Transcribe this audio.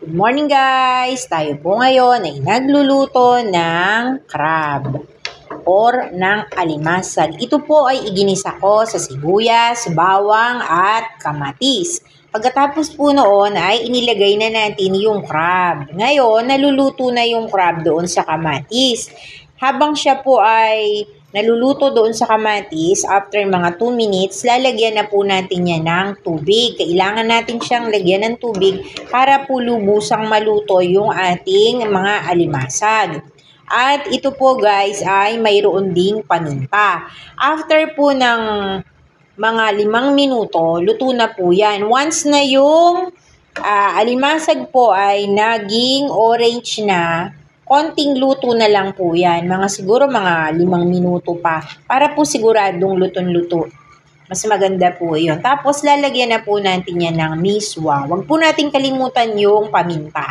Good morning guys! Tayo po ngayon ay nagluluto ng crab or ng alimasag. Ito po ay iginisa ko sa sibuyas, bawang at kamatis. Pagkatapos po noon ay inilagay na natin yung crab. Ngayon, naluluto na yung crab doon sa kamatis. Habang siya po ay naluluto doon sa kamatis, after mga 2 minutes, lalagyan na po natin yan ng tubig. Kailangan natin siyang lagyan ng tubig para po lubusang maluto yung ating mga alimasag. At ito po guys ay mayroon ding paminta. After po ng mga 5 minuto, luto na po yan. Once na yung alimasag po ay naging orange na, konting luto na lang po yan. Siguro mga 5 minuto pa. Para po siguradong lutong-luto. Mas maganda po yun. Tapos lalagyan na po natin yan ng miswa. Huwag po natin kalimutan yung paminta.